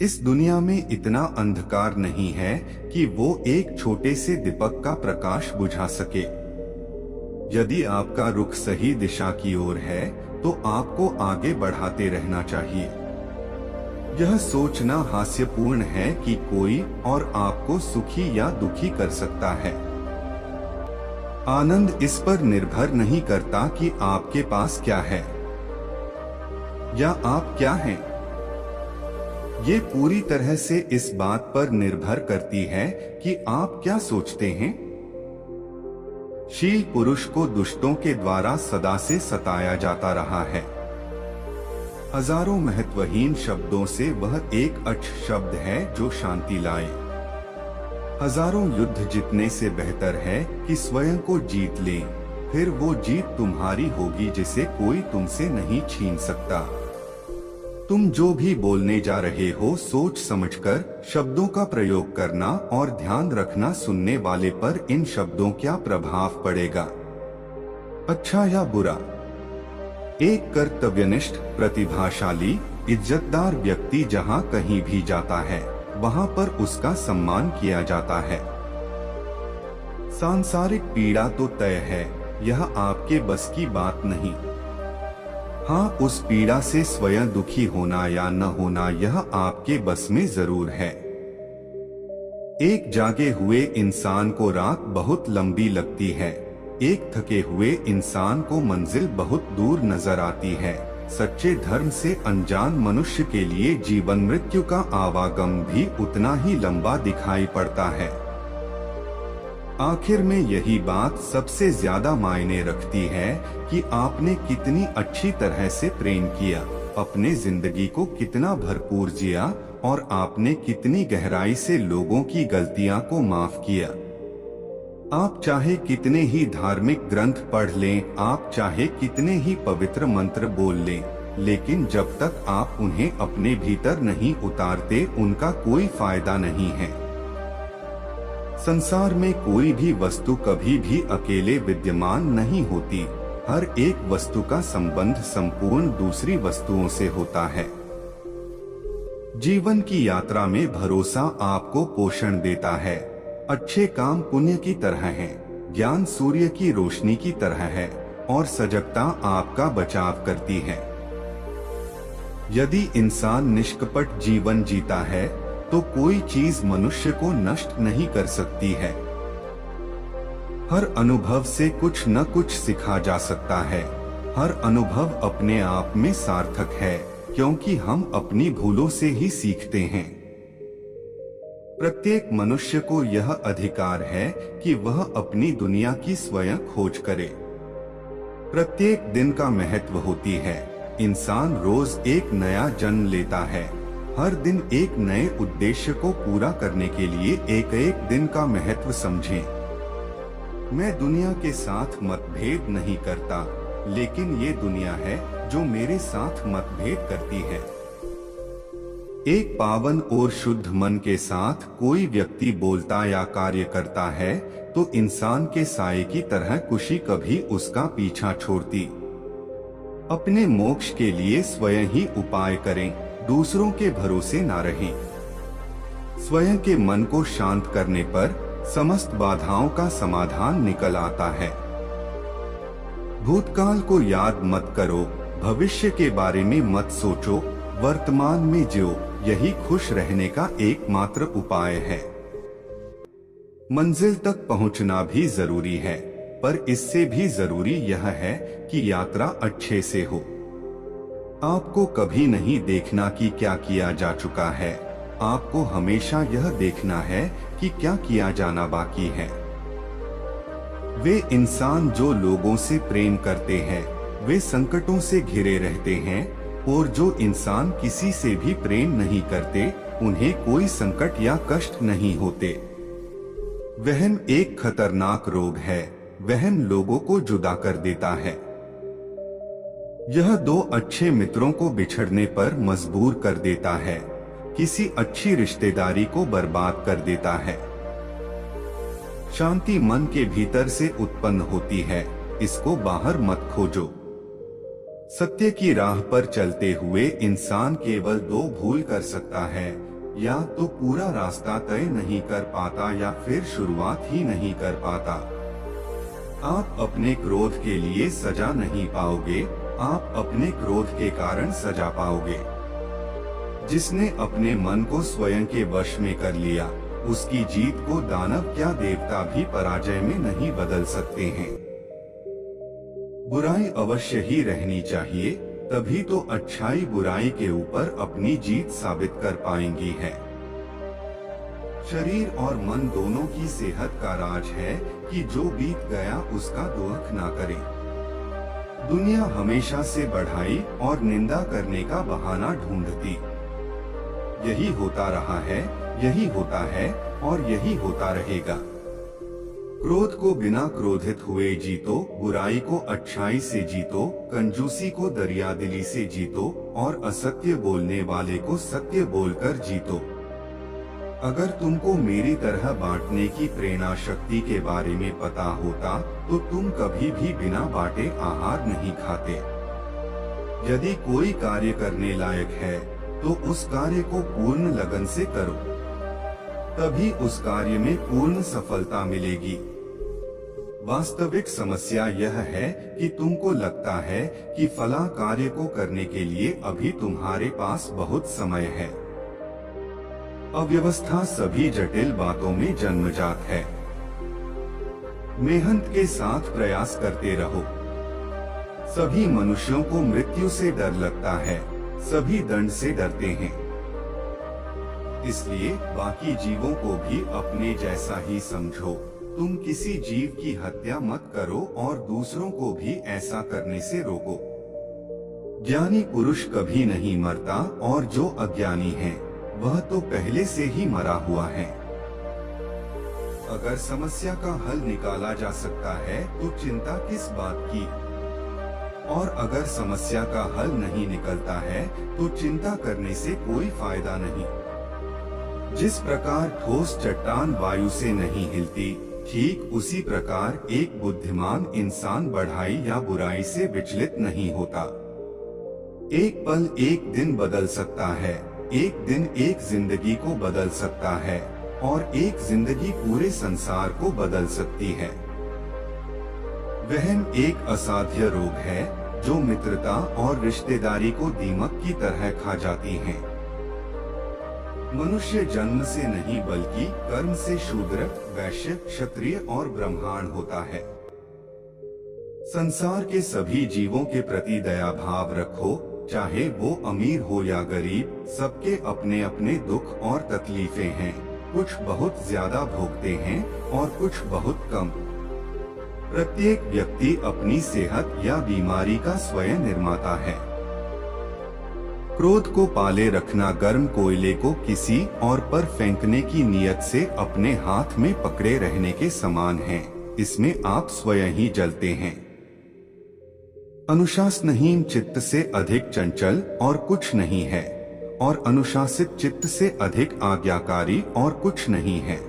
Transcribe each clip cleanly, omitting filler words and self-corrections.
इस दुनिया में इतना अंधकार नहीं है कि वो एक छोटे से दीपक का प्रकाश बुझा सके। यदि आपका रुख सही दिशा की ओर है तो आपको आगे बढ़ाते रहना चाहिए। यह सोचना हास्यपूर्ण है कि कोई और आपको सुखी या दुखी कर सकता है। आनंद इस पर निर्भर नहीं करता कि आपके पास क्या है या आप क्या हैं। ये पूरी तरह से इस बात पर निर्भर करती है कि आप क्या सोचते हैं। शील पुरुष को दुष्टों के द्वारा सदा से सताया जाता रहा है। हजारों महत्वहीन शब्दों से वह एक अच्छ शब्द है जो शांति लाए। हजारों युद्ध जीतने से बेहतर है कि स्वयं को जीत लें, फिर वो जीत तुम्हारी होगी जिसे कोई तुमसे नहीं छीन सकता। तुम जो भी बोलने जा रहे हो सोच समझकर शब्दों का प्रयोग करना और ध्यान रखना सुनने वाले पर इन शब्दों क्या प्रभाव पड़ेगा, अच्छा या बुरा। एक कर्तव्यनिष्ठ, प्रतिभाशाली, इज्जतदार व्यक्ति जहाँ कहीं भी जाता है वहाँ पर उसका सम्मान किया जाता है। सांसारिक पीड़ा तो तय है, यह आपके बस की बात नहीं। हाँ, उस पीड़ा से स्वयं दुखी होना या न होना यह आपके बस में जरूर है। एक जागे हुए इंसान को रात बहुत लंबी लगती है, एक थके हुए इंसान को मंजिल बहुत दूर नजर आती है। सच्चे धर्म से अनजान मनुष्य के लिए जीवन मृत्यु का आवागम भी उतना ही लंबा दिखाई पड़ता है। आखिर में यही बात सबसे ज्यादा मायने रखती है कि आपने कितनी अच्छी तरह से प्रेम किया, अपने जिंदगी को कितना भरपूर जिया और आपने कितनी गहराई से लोगों की गलतियां को माफ किया। आप चाहे कितने ही धार्मिक ग्रंथ पढ़ लें, आप चाहे कितने ही पवित्र मंत्र बोल लें, लेकिन जब तक आप उन्हें अपने भीतर नहीं उतारते उनका कोई फायदा नहीं है। संसार में कोई भी वस्तु कभी भी अकेले विद्यमान नहीं होती। हर एक वस्तु का संबंध संपूर्ण दूसरी वस्तुओं से होता है। जीवन की यात्रा में भरोसा आपको पोषण देता है। अच्छे काम पुण्य की तरह हैं, ज्ञान सूर्य की रोशनी की तरह है और सजगता आपका बचाव करती है। यदि इंसान निष्कपट जीवन जीता है तो कोई चीज मनुष्य को नष्ट नहीं कर सकती है। हर अनुभव से कुछ न कुछ सीखा जा सकता है। हर अनुभव अपने आप में सार्थक है, क्योंकि हम अपनी भूलों से ही सीखते हैं। प्रत्येक मनुष्य को यह अधिकार है कि वह अपनी दुनिया की स्वयं खोज करे। प्रत्येक दिन का महत्व होती है। इंसान रोज एक नया जन्म लेता है। हर दिन एक नए उद्देश्य को पूरा करने के लिए एक एक दिन का महत्व समझें। मैं दुनिया के साथ मतभेद नहीं करता, लेकिन ये दुनिया है जो मेरे साथ मतभेद करती है। एक पावन और शुद्ध मन के साथ कोई व्यक्ति बोलता या कार्य करता है तो इंसान के साये की तरह खुशी कभी उसका पीछा छोड़ती। अपने मोक्ष के लिए स्वयं ही उपाय करें, दूसरों के भरोसे ना रहें। स्वयं के मन को शांत करने पर समस्त बाधाओं का समाधान निकल आता है। भूतकाल को याद मत करो, भविष्य के बारे में मत सोचो, वर्तमान में जियो, यही खुश रहने का एकमात्र उपाय है। मंजिल तक पहुंचना भी जरूरी है, पर इससे भी जरूरी यह है कि यात्रा अच्छे से हो। आपको कभी नहीं देखना कि क्या किया जा चुका है, आपको हमेशा यह देखना है कि क्या किया जाना बाकी है। वे इंसान जो लोगों से प्रेम करते हैं वे संकटों से घिरे रहते हैं, और जो इंसान किसी से भी प्रेम नहीं करते उन्हें कोई संकट या कष्ट नहीं होते। वहम एक खतरनाक रोग है, वहम लोगों को जुदा कर देता है। यह दो अच्छे मित्रों को बिछड़ने पर मजबूर कर देता है, किसी अच्छी रिश्तेदारी को बर्बाद कर देता है। शांति मन के भीतर से उत्पन्न होती है, इसको बाहर मत खोजो। सत्य की राह पर चलते हुए इंसान केवल दो भूल कर सकता है, या तो पूरा रास्ता तय नहीं कर पाता या फिर शुरुआत ही नहीं कर पाता। आप अपने क्रोध के लिए सजा नहीं पाओगे, आप अपने क्रोध के कारण सजा पाओगे। जिसने अपने मन को स्वयं के वश में कर लिया, उसकी जीत को दानव क्या देवता भी पराजय में नहीं बदल सकते हैं। बुराई अवश्य ही रहनी चाहिए, तभी तो अच्छाई बुराई के ऊपर अपनी जीत साबित कर पाएंगी है। शरीर और मन दोनों की सेहत का राज है कि जो बीत गया उसका दुख ना करे। दुनिया हमेशा से बढ़ाई और निंदा करने का बहाना ढूंढती। यही होता रहा है, यही होता है और यही होता रहेगा। क्रोध को बिना क्रोधित हुए जीतो, बुराई को अच्छाई से जीतो, कंजूसी को दरियादिली से जीतो और असत्य बोलने वाले को सत्य बोलकर जीतो। अगर तुमको मेरी तरह बांटने की प्रेरणा शक्ति के बारे में पता होता तो तुम कभी भी बिना बांटे आहार नहीं खाते। यदि कोई कार्य करने लायक है तो उस कार्य को पूर्ण लगन से करो, तभी उस कार्य में पूर्ण सफलता मिलेगी। वास्तविक समस्या यह है कि तुमको लगता है कि फला कार्य को करने के लिए अभी तुम्हारे पास बहुत समय है। अव्यवस्था सभी जटिल बातों में जन्मजात है। मेहनत के साथ प्रयास करते रहो। सभी मनुष्यों को मृत्यु से डर लगता है, सभी दंड से डरते हैं। इसलिए बाकी जीवों को भी अपने जैसा ही समझो। तुम किसी जीव की हत्या मत करो और दूसरों को भी ऐसा करने से रोको। ज्ञानी पुरुष कभी नहीं मरता और जो अज्ञानी है वह तो पहले से ही मरा हुआ है। अगर समस्या का हल निकाला जा सकता है तो चिंता किस बात की, और अगर समस्या का हल नहीं निकलता है तो चिंता करने से कोई फायदा नहीं। जिस प्रकार ठोस चट्टान वायु से नहीं हिलती, ठीक उसी प्रकार एक बुद्धिमान इंसान बढ़ाई या बुराई से विचलित नहीं होता। एक पल एक दिन बदल सकता है, एक दिन एक जिंदगी को बदल सकता है और एक जिंदगी पूरे संसार को बदल सकती है। वहम एक असाध्य रोग है जो मित्रता और रिश्तेदारी को दीमक की तरह खा जाती है। मनुष्य जन्म से नहीं बल्कि कर्म से शूद्र, वैश्य, क्षत्रिय और ब्राह्मण होता है। संसार के सभी जीवों के प्रति दया भाव रखो, चाहे वो अमीर हो या गरीब। सबके अपने अपने दुख और तकलीफें हैं। कुछ बहुत ज्यादा भोगते हैं और कुछ बहुत कम। प्रत्येक व्यक्ति अपनी सेहत या बीमारी का स्वयं निर्माता है। क्रोध को पाले रखना गर्म कोयले को किसी और पर फेंकने की नियत से अपने हाथ में पकड़े रहने के समान है। इसमें आप स्वयं ही जलते हैं। अनुशासनहीन चित्त से अधिक चंचल और कुछ नहीं है, और अनुशासित चित्त से अधिक आज्ञाकारी और कुछ नहीं है।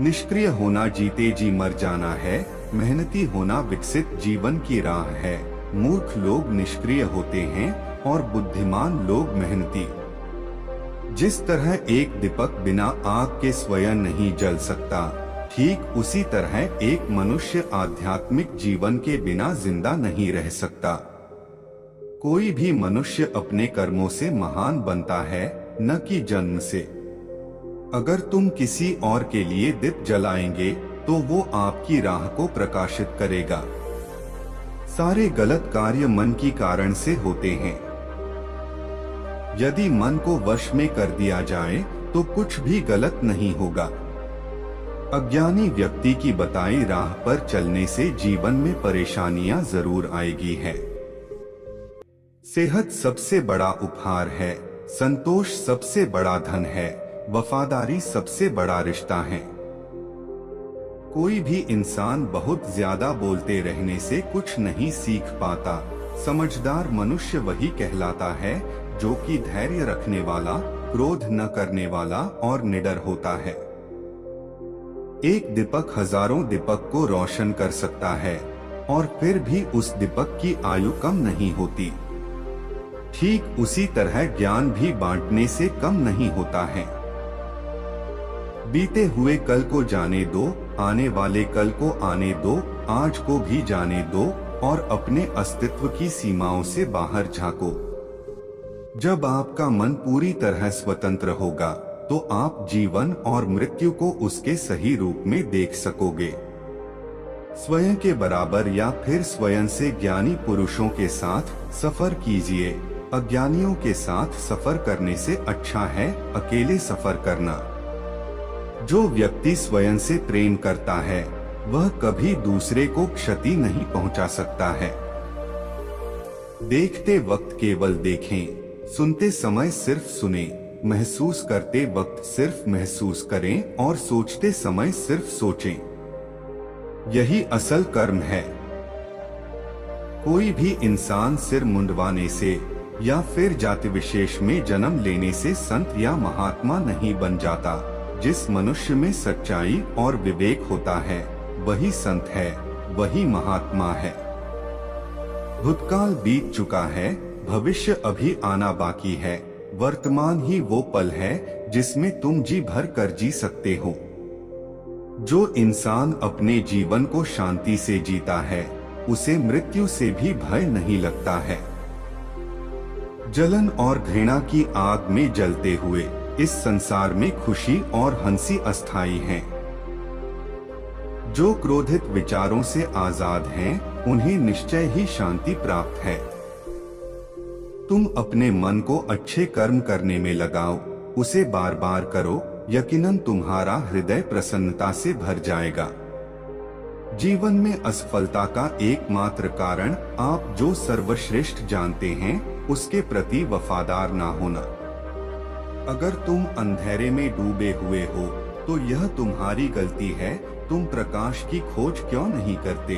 निष्क्रिय होना जीते जी मर जाना है, मेहनती होना विकसित जीवन की राह है। मूर्ख लोग निष्क्रिय होते हैं और बुद्धिमान लोग मेहनती। जिस तरह एक दीपक बिना आग के स्वयं नहीं जल सकता, ठीक उसी तरह एक मनुष्य आध्यात्मिक जीवन के बिना जिंदा नहीं रह सकता। कोई भी मनुष्य अपने कर्मों से महान बनता है, न कि जन्म से। अगर तुम किसी और के लिए दीप जलाएंगे तो वो आपकी राह को प्रकाशित करेगा। सारे गलत कार्य मन की कारण से होते हैं। यदि मन को वश में कर दिया जाए तो कुछ भी गलत नहीं होगा। अज्ञानी व्यक्ति की बताई राह पर चलने से जीवन में परेशानियां जरूर आएगी है। सेहत सबसे बड़ा उपहार है, संतोष सबसे बड़ा धन है, वफादारी सबसे बड़ा रिश्ता है। कोई भी इंसान बहुत ज्यादा बोलते रहने से कुछ नहीं सीख पाता। समझदार मनुष्य वही कहलाता है जो कि धैर्य रखने वाला, क्रोध न करने वाला और निडर होता है। एक दीपक हजारों दीपक को रोशन कर सकता है और फिर भी उस दीपक की आयु कम नहीं होती। ठीक उसी तरह ज्ञान भी बांटने से कम नहीं होता है। बीते हुए कल को जाने दो, आने वाले कल को आने दो, आज को भी जाने दो और अपने अस्तित्व की सीमाओं से बाहर झांको। जब आपका मन पूरी तरह स्वतंत्र होगा तो आप जीवन और मृत्यु को उसके सही रूप में देख सकोगे। स्वयं के बराबर या फिर स्वयं से ज्ञानी पुरुषों के साथ सफर कीजिए। अज्ञानियों के साथ सफर करने से अच्छा है अकेले सफर करना। जो व्यक्ति स्वयं से प्रेम करता है वह कभी दूसरे को क्षति नहीं पहुंचा सकता है। देखते वक्त केवल देखें, सुनते समय सिर्फ सुने, महसूस करते वक्त सिर्फ महसूस करें और सोचते समय सिर्फ सोचें। यही असल कर्म है। कोई भी इंसान सिर मुंडवाने से या फिर जाति विशेष में जन्म लेने से संत या महात्मा नहीं बन जाता। जिस मनुष्य में सच्चाई और विवेक होता है वही संत है, वही महात्मा है। भूतकाल बीत चुका है, भविष्य अभी आना बाकी है। वर्तमान ही वो पल है जिसमें तुम जी भर कर जी सकते हो। जो इंसान अपने जीवन को शांति से जीता है उसे मृत्यु से भी भय नहीं लगता है। जलन और घृणा की आग में जलते हुए इस संसार में खुशी और हंसी अस्थायी हैं। जो क्रोधित विचारों से आजाद हैं, उन्हें निश्चय ही शांति प्राप्त है। तुम अपने मन को अच्छे कर्म करने में लगाओ, उसे बार बार करो, यकीनन तुम्हारा हृदय प्रसन्नता से भर जाएगा। जीवन में असफलता का एकमात्र कारण आप जो सर्वश्रेष्ठ जानते हैं उसके प्रति वफादार ना होना। अगर तुम अंधेरे में डूबे हुए हो तो यह तुम्हारी गलती है। तुम प्रकाश की खोज क्यों नहीं करते?